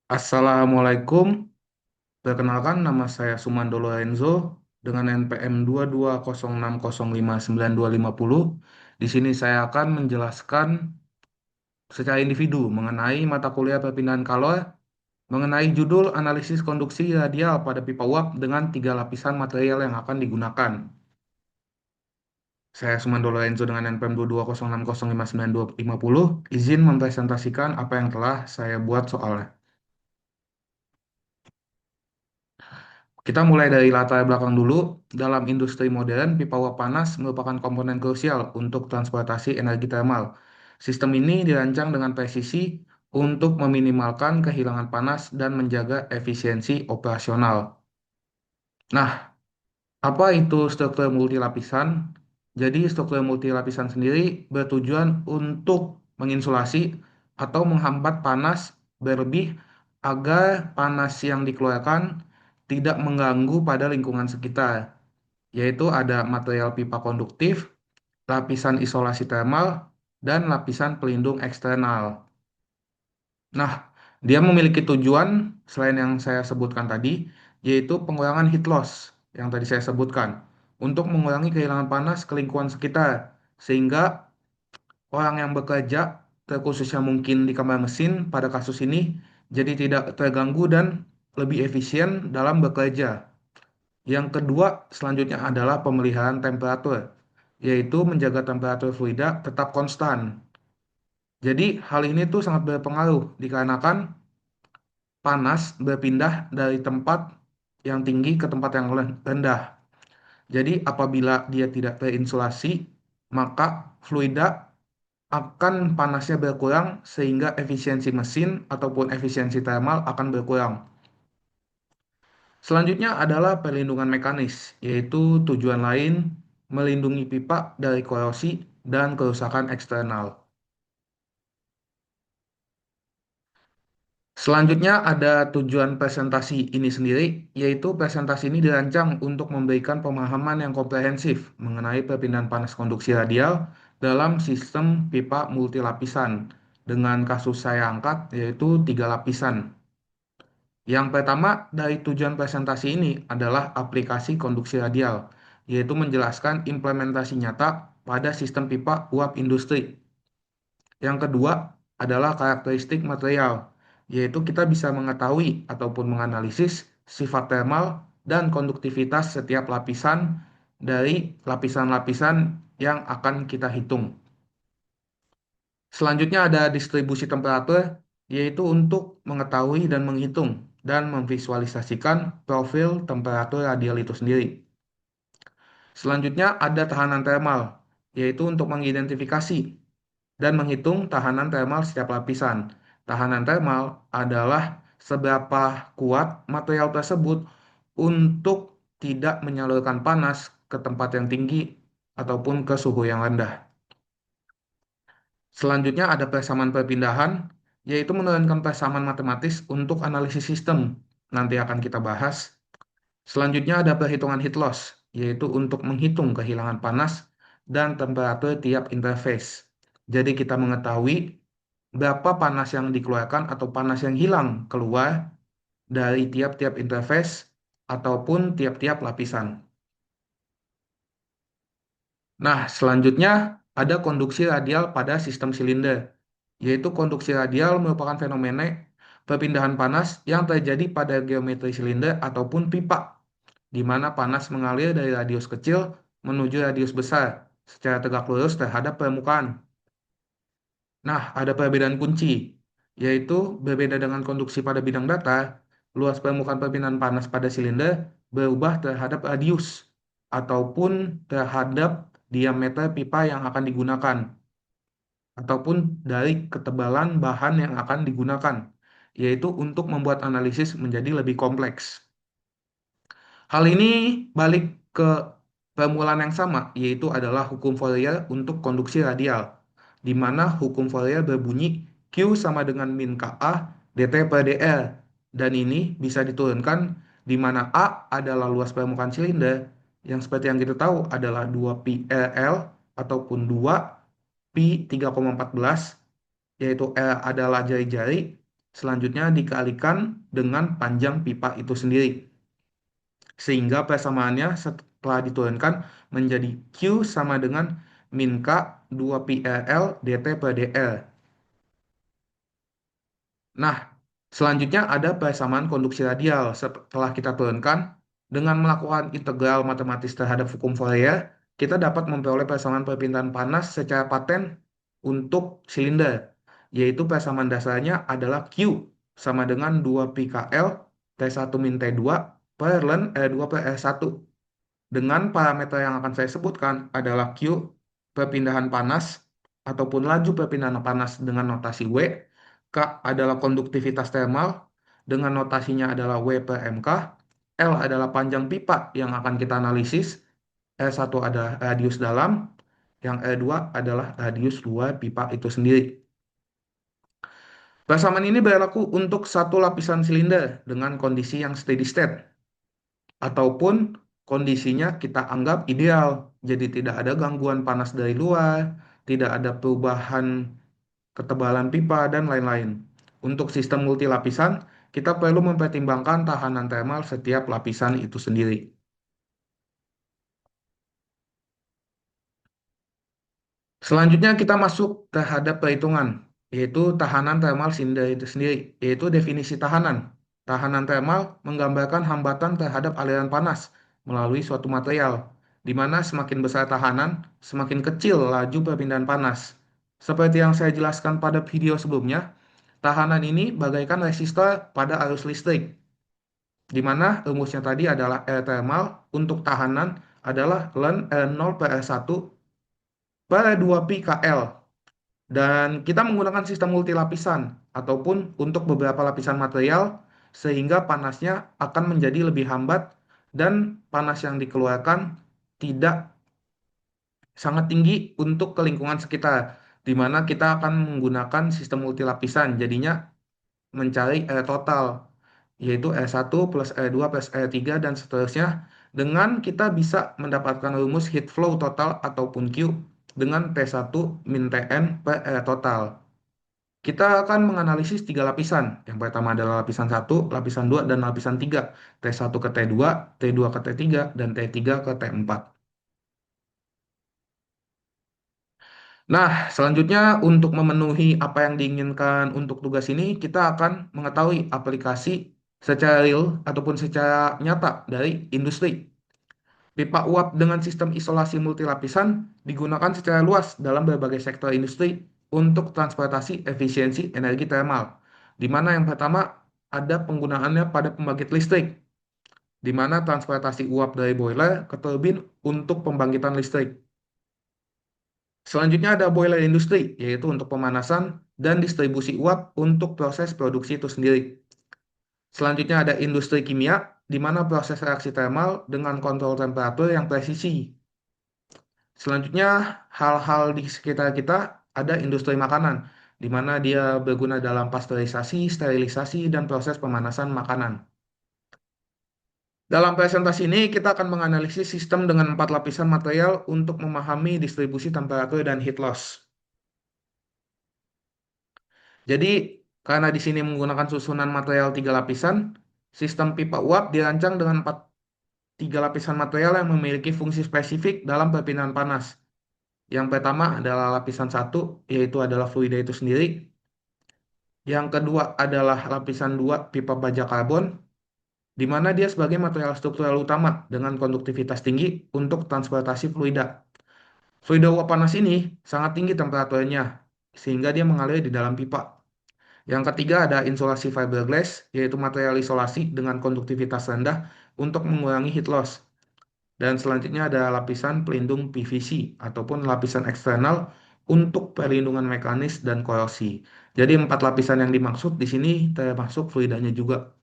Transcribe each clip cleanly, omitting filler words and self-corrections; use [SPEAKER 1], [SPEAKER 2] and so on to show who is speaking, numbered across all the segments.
[SPEAKER 1] Assalamualaikum, perkenalkan nama saya Sumando Lorenzo dengan NPM 22060592250. Di sini saya akan menjelaskan secara individu mengenai mata kuliah perpindahan kalor, mengenai judul analisis konduksi radial pada pipa uap dengan tiga lapisan material yang akan digunakan. Saya Sumando Lorenzo dengan NPM 22060592250 izin mempresentasikan apa yang telah saya buat soalnya. Kita mulai dari latar belakang dulu. Dalam industri modern, pipa uap panas merupakan komponen krusial untuk transportasi energi termal. Sistem ini dirancang dengan presisi untuk meminimalkan kehilangan panas dan menjaga efisiensi operasional. Nah, apa itu struktur multilapisan? Jadi, struktur multilapisan sendiri bertujuan untuk menginsulasi atau menghambat panas berlebih agar panas yang dikeluarkan tidak mengganggu pada lingkungan sekitar, yaitu ada material pipa konduktif, lapisan isolasi termal, dan lapisan pelindung eksternal. Nah, dia memiliki tujuan selain yang saya sebutkan tadi, yaitu pengurangan heat loss yang tadi saya sebutkan, untuk mengurangi kehilangan panas ke lingkungan sekitar, sehingga orang yang bekerja, terkhususnya mungkin di kamar mesin pada kasus ini, jadi tidak terganggu dan lebih efisien dalam bekerja. Yang kedua, selanjutnya adalah pemeliharaan temperatur, yaitu menjaga temperatur fluida tetap konstan. Jadi, hal ini tuh sangat berpengaruh dikarenakan panas berpindah dari tempat yang tinggi ke tempat yang rendah. Jadi, apabila dia tidak terinsulasi, maka fluida akan panasnya berkurang sehingga efisiensi mesin ataupun efisiensi thermal akan berkurang. Selanjutnya adalah perlindungan mekanis, yaitu tujuan lain melindungi pipa dari korosi dan kerusakan eksternal. Selanjutnya ada tujuan presentasi ini sendiri, yaitu presentasi ini dirancang untuk memberikan pemahaman yang komprehensif mengenai perpindahan panas konduksi radial dalam sistem pipa multilapisan dengan kasus saya angkat yaitu tiga lapisan. Yang pertama dari tujuan presentasi ini adalah aplikasi konduksi radial, yaitu menjelaskan implementasi nyata pada sistem pipa uap industri. Yang kedua adalah karakteristik material, yaitu kita bisa mengetahui ataupun menganalisis sifat thermal dan konduktivitas setiap lapisan dari lapisan-lapisan yang akan kita hitung. Selanjutnya ada distribusi temperatur, yaitu untuk mengetahui dan menghitung dan memvisualisasikan profil temperatur radial itu sendiri. Selanjutnya ada tahanan thermal, yaitu untuk mengidentifikasi dan menghitung tahanan thermal setiap lapisan. Tahanan thermal adalah seberapa kuat material tersebut untuk tidak menyalurkan panas ke tempat yang tinggi ataupun ke suhu yang rendah. Selanjutnya ada persamaan perpindahan, yaitu menurunkan persamaan matematis untuk analisis sistem. Nanti akan kita bahas. Selanjutnya ada perhitungan heat loss, yaitu untuk menghitung kehilangan panas dan temperatur tiap interface. Jadi kita mengetahui berapa panas yang dikeluarkan atau panas yang hilang keluar dari tiap-tiap interface ataupun tiap-tiap lapisan. Nah, selanjutnya ada konduksi radial pada sistem silinder, yaitu konduksi radial merupakan fenomena perpindahan panas yang terjadi pada geometri silinder ataupun pipa, di mana panas mengalir dari radius kecil menuju radius besar secara tegak lurus terhadap permukaan. Nah, ada perbedaan kunci, yaitu berbeda dengan konduksi pada bidang datar, luas permukaan perpindahan panas pada silinder berubah terhadap radius ataupun terhadap diameter pipa yang akan digunakan, ataupun dari ketebalan bahan yang akan digunakan, yaitu untuk membuat analisis menjadi lebih kompleks. Hal ini balik ke permulaan yang sama, yaitu adalah hukum Fourier untuk konduksi radial, di mana hukum Fourier berbunyi Q sama dengan min KA dt per dr, dan ini bisa diturunkan di mana A adalah luas permukaan silinder, yang seperti yang kita tahu adalah 2 pi RL ataupun 2 pi 3,14, yaitu R adalah jari-jari, selanjutnya dikalikan dengan panjang pipa itu sendiri. Sehingga persamaannya setelah diturunkan menjadi Q sama dengan min K 2 pi L dt per dl. Nah, selanjutnya ada persamaan konduksi radial. Setelah kita turunkan, dengan melakukan integral matematis terhadap hukum Fourier, kita dapat memperoleh persamaan perpindahan panas secara paten untuk silinder, yaitu persamaan dasarnya adalah Q sama dengan 2 pi KL T1 min T2 per ln R2 per R1. Dengan parameter yang akan saya sebutkan adalah Q, perpindahan panas, ataupun laju perpindahan panas dengan notasi W, K adalah konduktivitas thermal, dengan notasinya adalah W per MK, L adalah panjang pipa yang akan kita analisis, R1 adalah radius dalam, yang R2 adalah radius luar pipa itu sendiri. Persamaan ini berlaku untuk satu lapisan silinder dengan kondisi yang steady state ataupun kondisinya kita anggap ideal. Jadi tidak ada gangguan panas dari luar, tidak ada perubahan ketebalan pipa, dan lain-lain. Untuk sistem multilapisan, kita perlu mempertimbangkan tahanan thermal setiap lapisan itu sendiri. Selanjutnya kita masuk terhadap perhitungan, yaitu tahanan thermal silinder itu sendiri, yaitu definisi tahanan. Tahanan thermal menggambarkan hambatan terhadap aliran panas melalui suatu material, di mana semakin besar tahanan, semakin kecil laju perpindahan panas. Seperti yang saya jelaskan pada video sebelumnya, tahanan ini bagaikan resistor pada arus listrik, di mana rumusnya tadi adalah R thermal untuk tahanan adalah ln R0 per R1 per 2 pi KL. Dan kita menggunakan sistem multilapisan ataupun untuk beberapa lapisan material sehingga panasnya akan menjadi lebih hambat dan panas yang dikeluarkan tidak sangat tinggi untuk ke lingkungan sekitar, di mana kita akan menggunakan sistem multilapisan. Jadinya mencari R total, yaitu R1 plus R2 plus R3 dan seterusnya, dengan kita bisa mendapatkan rumus heat flow total ataupun Q dengan T1 min Tn per R total. Kita akan menganalisis tiga lapisan. Yang pertama adalah lapisan 1, lapisan 2, dan lapisan 3. T1 ke T2, T2 ke T3, dan T3 ke T4. Nah, selanjutnya untuk memenuhi apa yang diinginkan untuk tugas ini, kita akan mengetahui aplikasi secara real ataupun secara nyata dari industri. Pipa uap dengan sistem isolasi multilapisan digunakan secara luas dalam berbagai sektor industri untuk transportasi efisiensi energi thermal, di mana yang pertama ada penggunaannya pada pembangkit listrik, di mana transportasi uap dari boiler ke turbin untuk pembangkitan listrik. Selanjutnya ada boiler industri, yaitu untuk pemanasan dan distribusi uap untuk proses produksi itu sendiri. Selanjutnya ada industri kimia, di mana proses reaksi thermal dengan kontrol temperatur yang presisi. Selanjutnya, hal-hal di sekitar kita ada industri makanan, di mana dia berguna dalam pasteurisasi, sterilisasi, dan proses pemanasan makanan. Dalam presentasi ini, kita akan menganalisis sistem dengan 4 lapisan material untuk memahami distribusi temperatur dan heat loss. Jadi, karena di sini menggunakan susunan material 3 lapisan, sistem pipa uap dirancang dengan 3 lapisan material yang memiliki fungsi spesifik dalam perpindahan panas. Yang pertama adalah lapisan 1, yaitu adalah fluida itu sendiri. Yang kedua adalah lapisan 2, pipa baja karbon, di mana dia sebagai material struktural utama dengan konduktivitas tinggi untuk transportasi fluida. Fluida uap panas ini sangat tinggi temperaturnya, sehingga dia mengalir di dalam pipa. Yang ketiga ada insulasi fiberglass, yaitu material isolasi dengan konduktivitas rendah untuk mengurangi heat loss. Dan selanjutnya ada lapisan pelindung PVC ataupun lapisan eksternal untuk perlindungan mekanis dan korosi. Jadi 4 lapisan yang dimaksud di sini termasuk fluidanya juga.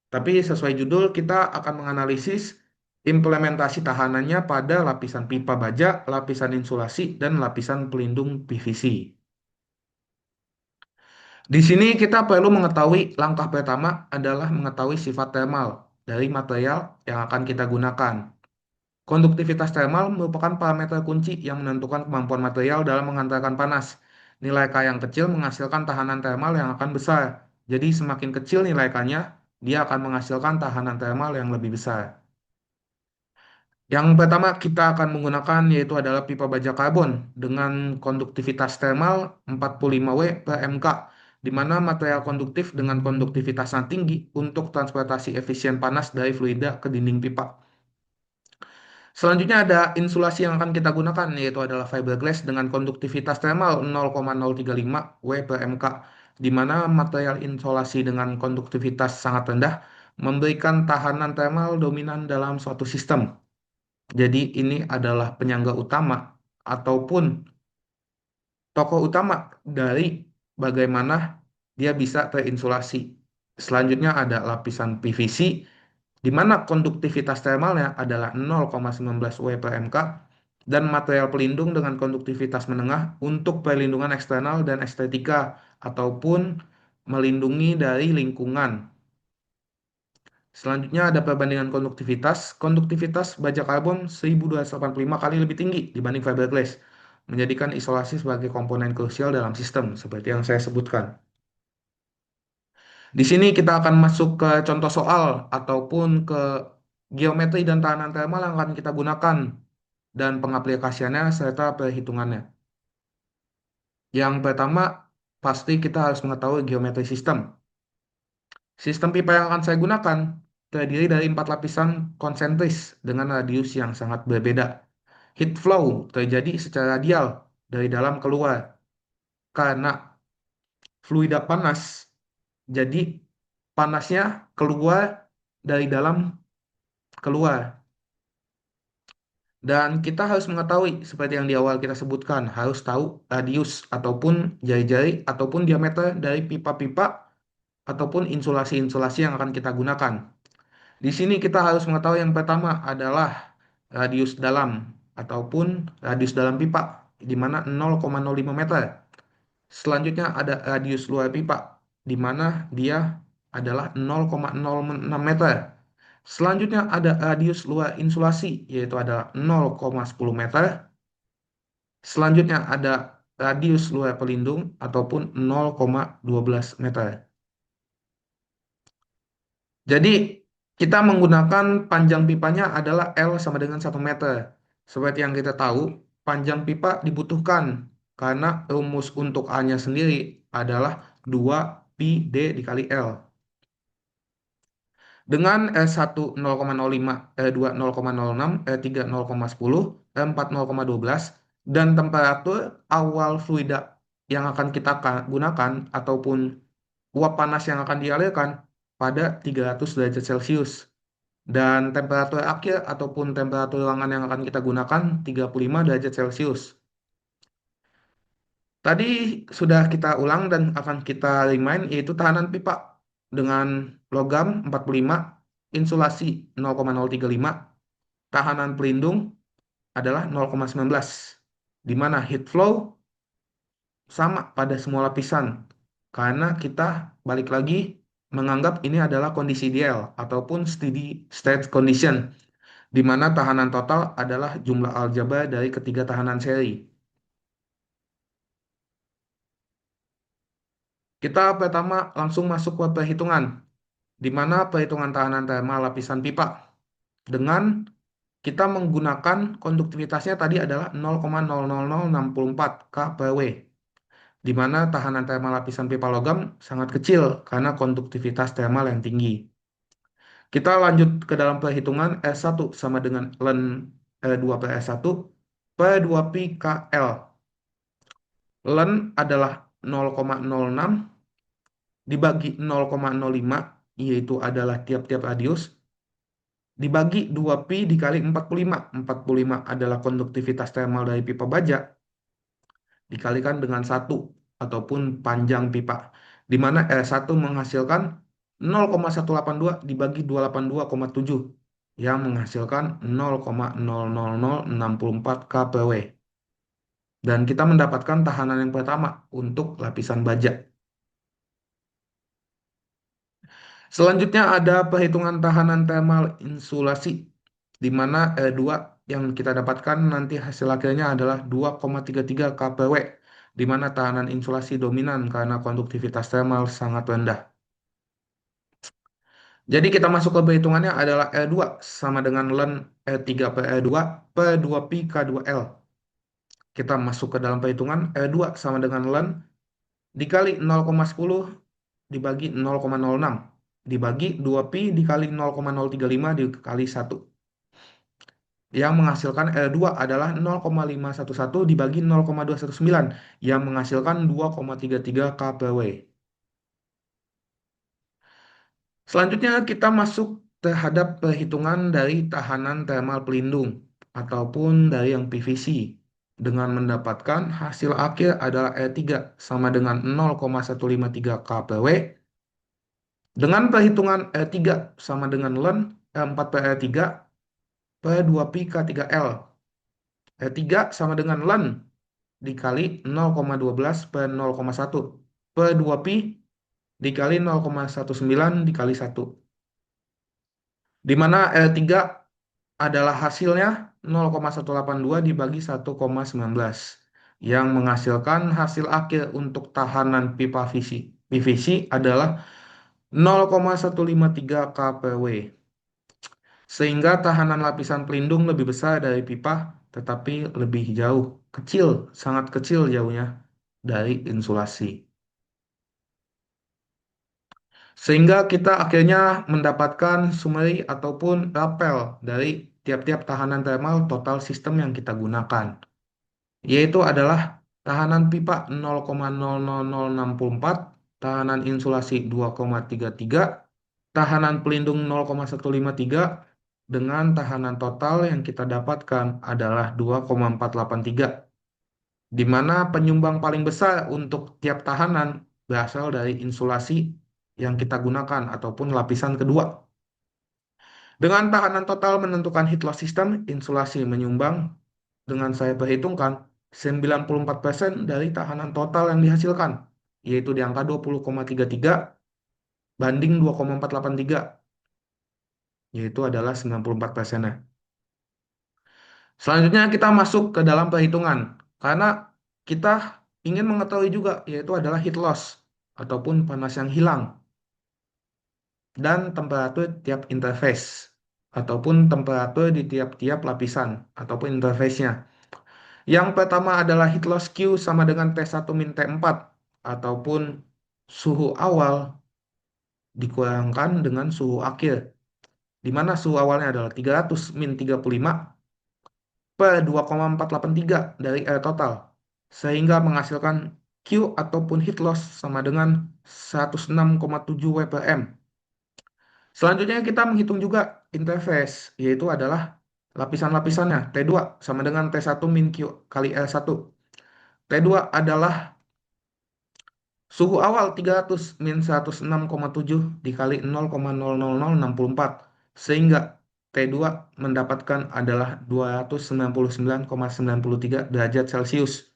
[SPEAKER 1] Tapi sesuai judul kita akan menganalisis implementasi tahanannya pada lapisan pipa baja, lapisan insulasi, dan lapisan pelindung PVC. Di sini kita perlu mengetahui langkah pertama adalah mengetahui sifat thermal dari material yang akan kita gunakan. Konduktivitas thermal merupakan parameter kunci yang menentukan kemampuan material dalam menghantarkan panas. Nilai K yang kecil menghasilkan tahanan thermal yang akan besar. Jadi semakin kecil nilai K-nya, dia akan menghasilkan tahanan termal yang lebih besar. Yang pertama kita akan menggunakan yaitu adalah pipa baja karbon dengan konduktivitas termal 45 W per MK, di mana material konduktif dengan konduktivitas yang tinggi untuk transportasi efisien panas dari fluida ke dinding pipa. Selanjutnya ada insulasi yang akan kita gunakan yaitu adalah fiberglass dengan konduktivitas thermal 0,035 W per MK, di mana material insulasi dengan konduktivitas sangat rendah memberikan tahanan thermal dominan dalam suatu sistem. Jadi ini adalah penyangga utama ataupun tokoh utama dari bagaimana dia bisa terinsulasi. Selanjutnya ada lapisan PVC di mana konduktivitas thermalnya adalah 0,19 W per MK dan material pelindung dengan konduktivitas menengah untuk perlindungan eksternal dan estetika ataupun melindungi dari lingkungan. Selanjutnya ada perbandingan konduktivitas. Konduktivitas baja karbon 1285 kali lebih tinggi dibanding fiberglass, menjadikan isolasi sebagai komponen krusial dalam sistem seperti yang saya sebutkan. Di sini kita akan masuk ke contoh soal ataupun ke geometri dan tahanan thermal yang akan kita gunakan dan pengaplikasiannya serta perhitungannya. Yang pertama, pasti kita harus mengetahui geometri sistem. Sistem pipa yang akan saya gunakan terdiri dari 4 lapisan konsentris dengan radius yang sangat berbeda. Heat flow terjadi secara radial dari dalam keluar karena fluida panas. Jadi panasnya keluar dari dalam keluar. Dan kita harus mengetahui, seperti yang di awal kita sebutkan, harus tahu radius ataupun jari-jari ataupun diameter dari pipa-pipa ataupun insulasi-insulasi yang akan kita gunakan. Di sini kita harus mengetahui yang pertama adalah radius dalam ataupun radius dalam pipa, di mana 0,05 meter. Selanjutnya ada radius luar pipa, di mana dia adalah 0,06 meter. Selanjutnya ada radius luar insulasi, yaitu adalah 0,10 meter. Selanjutnya ada radius luar pelindung ataupun 0,12 meter. Jadi kita menggunakan panjang pipanya adalah L sama dengan 1 meter. Seperti yang kita tahu, panjang pipa dibutuhkan karena rumus untuk A-nya sendiri adalah 2 pi D dikali L. Dengan R1 0,05, R2 0,06, R3 0,10, R4 0,12, dan temperatur awal fluida yang akan kita gunakan ataupun uap panas yang akan dialirkan pada 300 derajat Celcius. Dan temperatur akhir ataupun temperatur ruangan yang akan kita gunakan 35 derajat Celcius. Tadi sudah kita ulang dan akan kita remind yaitu tahanan pipa dengan logam 45, insulasi 0,035, tahanan pelindung adalah 0,19, di mana heat flow sama pada semua lapisan karena kita balik lagi menganggap ini adalah kondisi ideal ataupun steady state condition, di mana tahanan total adalah jumlah aljabar dari ketiga tahanan seri. Kita pertama langsung masuk ke perhitungan, di mana perhitungan tahanan thermal lapisan pipa dengan kita menggunakan konduktivitasnya tadi adalah 0,00064 K per W, di mana tahanan thermal lapisan pipa logam sangat kecil karena konduktivitas thermal yang tinggi. Kita lanjut ke dalam perhitungan S1 sama dengan ln R2 per S1 per 2 pi KL. Ln adalah 0,06 dibagi 0,05, yaitu adalah tiap-tiap radius, dibagi 2 pi dikali 45. 45 adalah konduktivitas thermal dari pipa baja, dikalikan dengan 1 ataupun panjang pipa, di mana R1 menghasilkan 0,182 dibagi 282,7 yang menghasilkan 0,00064 K per W. Dan kita mendapatkan tahanan yang pertama untuk lapisan baja. Selanjutnya ada perhitungan tahanan thermal insulasi, di mana R2 yang kita dapatkan nanti hasil akhirnya adalah 2,33 kPW, di mana tahanan insulasi dominan karena konduktivitas thermal sangat rendah. Jadi kita masuk ke perhitungannya adalah R2 sama dengan ln R3 per R2 per 2pi K2L. Kita masuk ke dalam perhitungan R2 sama dengan ln dikali 0,10 dibagi 0,06 dibagi 2pi dikali 0,035 dikali 1. Yang menghasilkan R2 adalah 0,511 dibagi 0,219 yang menghasilkan 2,33 K per W. Selanjutnya kita masuk terhadap perhitungan dari tahanan thermal pelindung ataupun dari yang PVC dengan mendapatkan hasil akhir adalah R3 sama dengan 0,153 K per W dengan perhitungan R3 sama dengan ln R4 per R3 per 2pi K3L. R3 sama dengan ln dikali 0,12 per 0,1 per 2pi dikali 0,19 dikali 1. Di mana R3 adalah hasilnya 0,182 dibagi 1,19 yang menghasilkan hasil akhir untuk tahanan pipa PVC adalah 0,153 K per W. Sehingga tahanan lapisan pelindung lebih besar dari pipa tetapi lebih jauh, kecil, sangat kecil jauhnya dari insulasi. Sehingga kita akhirnya mendapatkan summary ataupun rapel dari tiap-tiap tahanan thermal total sistem yang kita gunakan, yaitu adalah tahanan pipa 0,000064, tahanan insulasi 2,33, tahanan pelindung 0,153, dengan tahanan total yang kita dapatkan adalah 2,483, di mana penyumbang paling besar untuk tiap tahanan berasal dari insulasi yang kita gunakan ataupun lapisan kedua. Dengan tahanan total menentukan heat loss system, insulasi menyumbang dengan saya perhitungkan 94% dari tahanan total yang dihasilkan, yaitu di angka 20,33 banding 2,483, yaitu adalah 94%-nya. Selanjutnya kita masuk ke dalam perhitungan, karena kita ingin mengetahui juga, yaitu adalah heat loss, ataupun panas yang hilang, dan temperatur tiap interface, ataupun temperatur di tiap-tiap lapisan, ataupun interface-nya. Yang pertama adalah heat loss Q sama dengan T1 min T4, ataupun suhu awal dikurangkan dengan suhu akhir, di mana suhu awalnya adalah 300 min 35 per 2,483 dari air total, sehingga menghasilkan Q ataupun heat loss sama dengan 106,7 W per M. Selanjutnya kita menghitung juga interface, yaitu adalah lapisan-lapisannya. T2 sama dengan T1 min Q kali R1. T2 adalah suhu awal 300 min 106,7 dikali 0,00064, sehingga T2 mendapatkan adalah 299,93 derajat Celcius.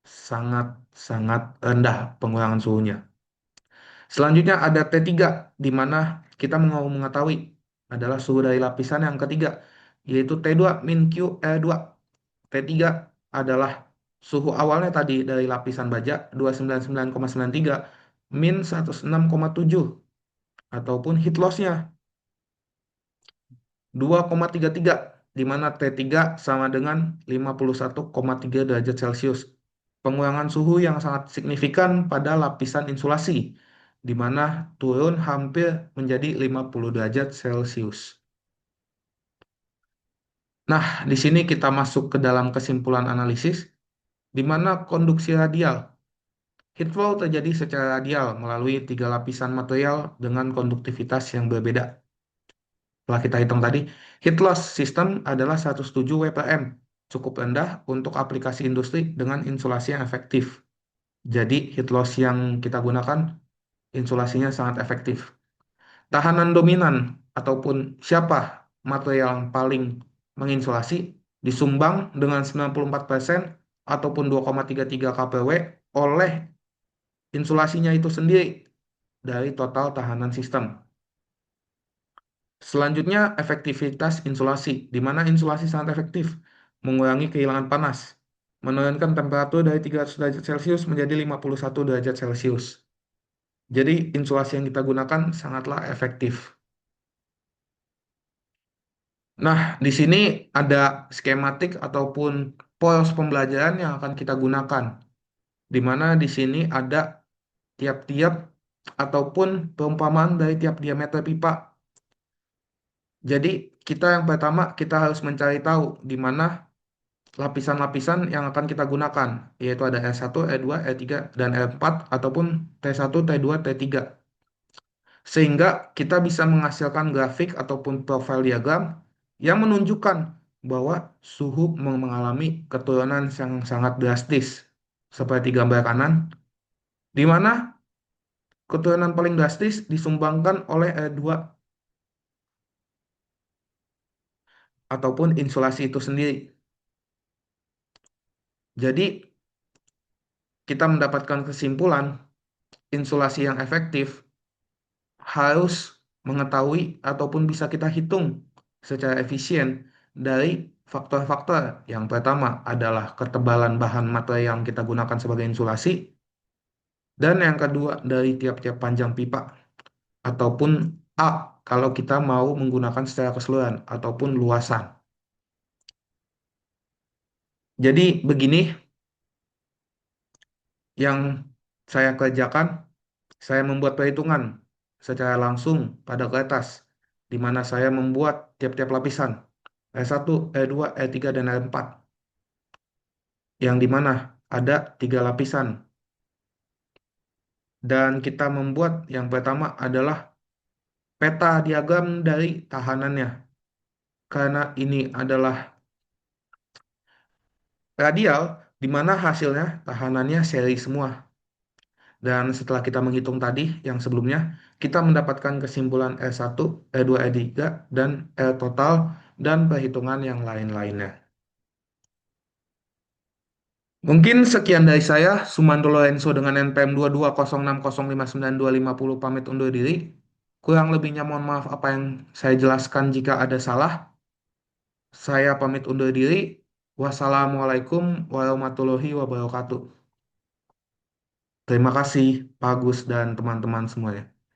[SPEAKER 1] Sangat-sangat rendah pengurangan suhunya. Selanjutnya ada T3, di mana kita mau mengetahui adalah suhu dari lapisan yang ketiga, yaitu T2 min Q R2. T3 adalah suhu awalnya tadi dari lapisan baja 299,93 min 106,7, ataupun heat loss-nya 2,33, di mana T3 sama dengan 51,3 derajat Celcius. Pengurangan suhu yang sangat signifikan pada lapisan insulasi, di mana turun hampir menjadi 50 derajat Celcius. Nah, di sini kita masuk ke dalam kesimpulan analisis, di mana konduksi radial. Heat flow terjadi secara radial melalui 3 lapisan material dengan konduktivitas yang berbeda. Setelah kita hitung tadi, heat loss system adalah 107 W per M, cukup rendah untuk aplikasi industri dengan insulasi yang efektif. Jadi heat loss yang kita gunakan insulasinya sangat efektif. Tahanan dominan ataupun siapa material yang paling menginsulasi disumbang dengan 94% ataupun 2,33 kPW oleh insulasinya itu sendiri dari total tahanan sistem. Selanjutnya, efektivitas insulasi, di mana insulasi sangat efektif mengurangi kehilangan panas, menurunkan temperatur dari 300 derajat Celcius menjadi 51 derajat Celcius. Jadi, insulasi yang kita gunakan sangatlah efektif. Nah, di sini ada skematik ataupun polos pembelajaran yang akan kita gunakan, di mana di sini ada tiap-tiap ataupun perumpamaan dari tiap diameter pipa. Jadi, kita yang pertama kita harus mencari tahu di mana lapisan-lapisan yang akan kita gunakan, yaitu ada R1, R2, R3, dan R4 ataupun T1, T2, T3. Sehingga kita bisa menghasilkan grafik ataupun profil diagram yang menunjukkan bahwa suhu mengalami keturunan yang sangat drastis. Seperti gambar kanan, di mana keturunan paling drastis disumbangkan oleh R2 ataupun insulasi itu sendiri. Jadi, kita mendapatkan kesimpulan insulasi yang efektif harus mengetahui ataupun bisa kita hitung secara efisien dari faktor-faktor. Yang pertama adalah ketebalan bahan materi yang kita gunakan sebagai insulasi, dan yang kedua dari tiap-tiap panjang pipa ataupun A kalau kita mau menggunakan secara keseluruhan ataupun luasan. Jadi begini yang saya kerjakan, saya membuat perhitungan secara langsung pada kertas, di mana saya membuat tiap-tiap lapisan, E1, E2, E3, dan E4, yang di mana ada tiga lapisan. Dan kita membuat yang pertama adalah peta diagram dari tahanannya, karena ini adalah radial, di mana hasilnya tahanannya seri semua. Dan setelah kita menghitung tadi yang sebelumnya, kita mendapatkan kesimpulan R1, R2, R3, dan R total, dan perhitungan yang lain-lainnya. Mungkin sekian dari saya, Sumando Lorenzo dengan NPM 22060592550 pamit undur diri. Kurang lebihnya mohon maaf apa yang saya jelaskan jika ada salah. Saya pamit undur diri. Wassalamualaikum warahmatullahi wabarakatuh. Terima kasih, Pak Agus dan teman-teman semuanya.